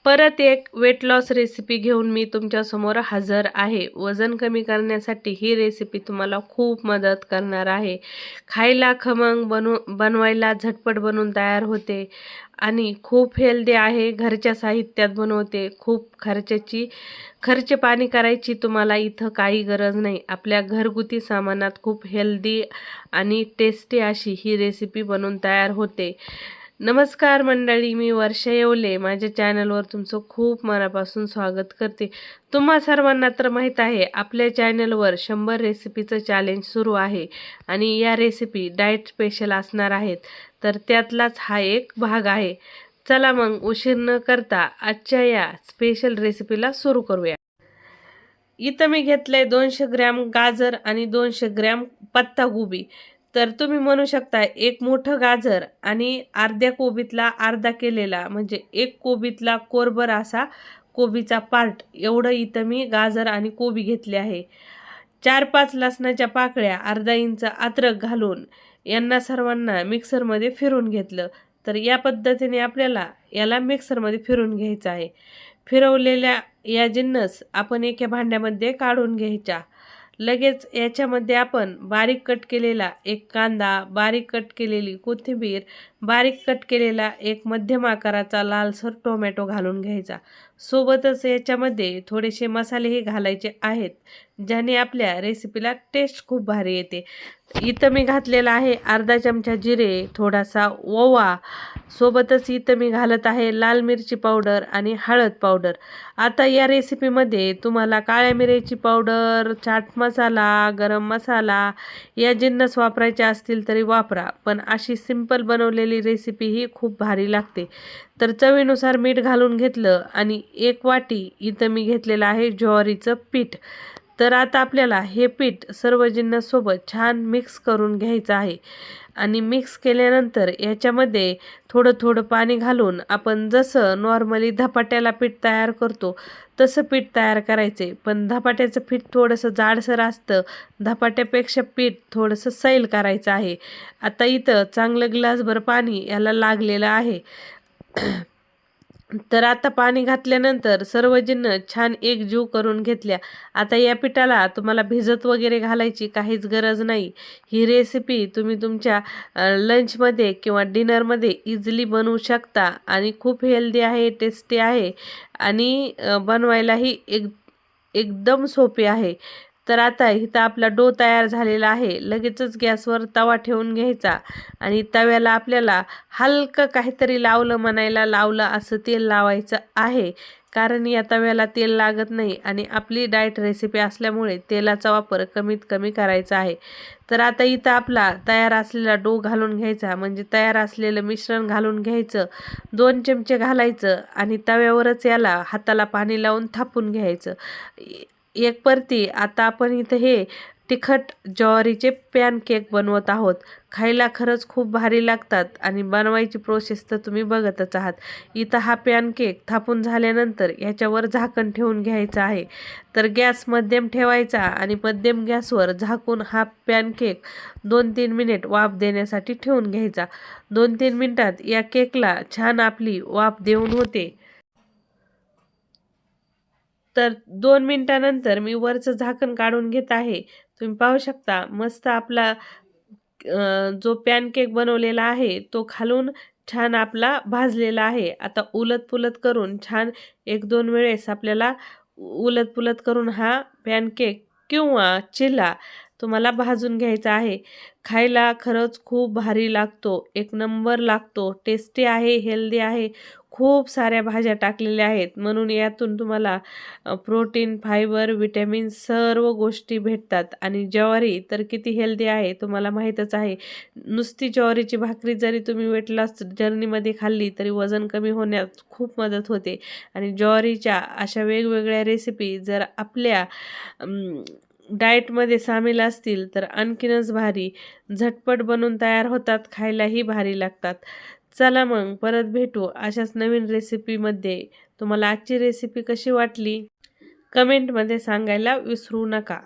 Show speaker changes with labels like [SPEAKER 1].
[SPEAKER 1] परत एक weight loss recipe घेऊन मी तुमच्यासमोर हजर आहे. वजन कमी करण्यासाठी ही रेसिपी तुम्हाला खूप मदत करणार आहे. खायला खमंग बनवायला झटपट बनून तयार होते आणि खूप हेल्दी आहे. घरच्या साहित्यात बनवते. खूप खर्च पाणी करायची तुम्हाला इथं काही गरज नाही. आपल्या घरगुती सामानात खूप हेल्दी आणि टेस्टी अशी ही रेसिपी बनवून तयार होते. नमस्कार मंडळी, मी वर्षा येवले माझ्या चॅनलवर तुमचं खूप मनापासून स्वागत करते. तुम्हा सर्वांना तर माहीत आहे आपल्या चॅनलवर 100 रेसिपीचं चॅलेंज सुरू आहे आणि या रेसिपी डाएट स्पेशल असणार आहेत. तर त्यातलाच हा एक भाग आहे. चला मग उशीर न करता आजच्या या स्पेशल रेसिपीला सुरू करूया. इथं मी घेतलंय 200 ग्रॅम गाजर आणि 200 ग्रॅम पत्ताकोबी. तर तुम्ही म्हणू शकता एक मोठं गाजर आणि अर्ध्या कोबीतला अर्धा केलेला म्हणजे एक कोबीतला कोरभर असा कोबीचा पार्ट एवढं इथं मी गाजर आणि कोबी घेतले आहे. 4-5 लसणाच्या पाकळ्या, अर्धा इंच अद्रक घालून यांना सर्वांना मिक्सरमध्ये फिरून घेतलं. तर या पद्धतीने आपल्याला याला मिक्सरमध्ये फिरून घ्यायचं आहे. फिरवलेल्या या जिन्नस आपण एका भांड्यामध्ये काढून घ्यायच्या. लगेच याच्यामध्ये आपण बारीक कट केलेला एक कांदा, बारीक कट केलेली कोथिंबीर, बारीक कट केलेला एक मध्यम आकाराचा लालसर टोमॅटो घालून घ्यायचा. सोबतच याच्यामध्ये थोडेसे मसालेही घालायचे आहेत, ज्याने आपल्या रेसिपीला टेस्ट खूप भारी येते. इथं मी घातलेला आहे अर्धा चमचा जिरे, थोडासा ओवा, सोबतच इथं मी घालत आहे लाल मिरची पावडर आणि हळद पावडर. आता या रेसिपीमध्ये तुम्हाला काळ्या मिऱ्याची पावडर, चाट मसाला, गरम मसाला या जिन्नस वापरायचे असतील तरी वापरा, पण अशी सिंपल बनवलेली रेसिपी ही खूप भारी लागते. तर चवीनुसार मीठ घालून घेतलं आणि एक वाटी इथं मी घेतलेलं आहे ज्वारीचं पीठ. तर आता आपल्याला हे पीठ सर्व जिन्नससोबत छान मिक्स करून घ्यायचं आहे आणि मिक्स केल्यानंतर याच्यामध्ये थोडं थोडं पाणी घालून आपण जसं नॉर्मली धपाट्याला पीठ तयार करतो तसं पीठ तयार करायचे. पण धपाट्याचं पीठ थोडंसं जाडसर असतं, धपाट्यापेक्षा पीठ थोडंसं सैल करायचं आहे. आता इथं चांगलं ग्लासभर पाणी याला लागलेलं आहे. तर आता पाणी घातल्यानंतर सर्व जिन्नस छान एकजीव करून घेतल्या. आता या पिठाला तुम्हाला भिजत वगैरे घालायची काहीच गरज नाही. ही रेसिपी तुम्ही तुमच्या लंचमध्ये किंवा डिनरमध्ये इझिली बनवू शकता आणि खूप हेल्दी आहे, टेस्टी आहे आणि बनवायलाही एकदम सोपी आहे. तर आता इथं आपला डो तयार झालेला आहे. लगेचच गॅसवर तवा ठेवून घ्यायचा आणि तव्याला आपल्याला हलकं काहीतरी लावलं असं तेल लावायचं आहे, कारण या तव्याला तेल लागत नाही आणि आपली डाएट रेसिपी असल्यामुळे तेलाचा वापर कमीत कमी करायचा आहे. तर आता इथं आपला तयार असलेला डो घालून घ्यायचा, म्हणजे तयार असलेलं मिश्रण घालून घ्यायचं. 2 चमचे घालायचं आणि तव्यावरच याला हाताला पाणी लावून थापून घ्यायचं. एक परती आता आपण इथं हे तिखट ज्वारीचे पॅनकेक बनवत आहोत. खायला खरंच खूप भारी लागतात आणि बनवायची प्रोसेस तर तुम्ही बघतच आहात. इथं हा पॅनकेक थापून झाल्यानंतर ह्याच्यावर झाकण ठेवून घ्यायचं आहे. तर गॅस मध्यम ठेवायचा आणि मध्यम गॅसवर झाकून हा पॅनकेक 2-3 मिनिट वाफ देण्यासाठी ठेवून घ्यायचा. 2-3 मिनिटात या केकला छान आपली वाफ देऊन होते. तर 2 मिनिटानंतर मी वरचं झाकण काढून घेत आहे. तुम्ही पाहू शकता मस्त आपला जो पॅनकेक बनवलेला आहे तो खालून छान आपला भाजलेला आहे. आता उलट-पुलट करून छान 1-2 वेळेस आपल्याला उलट-पुलट करून हा पॅनकेक किंवा चिल्ला तुम्हाला भाजून घ्यायचा आहे. खायला खरंच खूप भारी लागतो, एक नंबर लागतो, टेस्टी आहे, हेल्दी आहे. खूप साऱ्या भाज्या टाकलेल्या आहेत म्हणून यातून तुम्हाला प्रोटीन, फायबर, विटॅमिन सर्व गोष्टी भेटतात आणि ज्वारी तर किती हेल्दी आहे तुम्हाला माहीतच आहे. नुसती ज्वारीची भाकरी जरी तुम्ही वेट लॉस जर्नीमध्ये खाल्ली तरी वजन कमी होण्यात खूप मदत होते आणि ज्वारीच्या अशा वेगवेगळ्या रेसिपी जर आपल्या डाएटमध्ये सामील असतील तर आणखीनच भारी, झटपट बनून तयार होतात, खायलाही भारी लागतात. चला मग परत भेटू अशाच नवीन रेसिपीमध्ये. तुम्हाला आजची रेसिपी कशी वाटली कमेंटमध्ये सांगायला विसरू नका.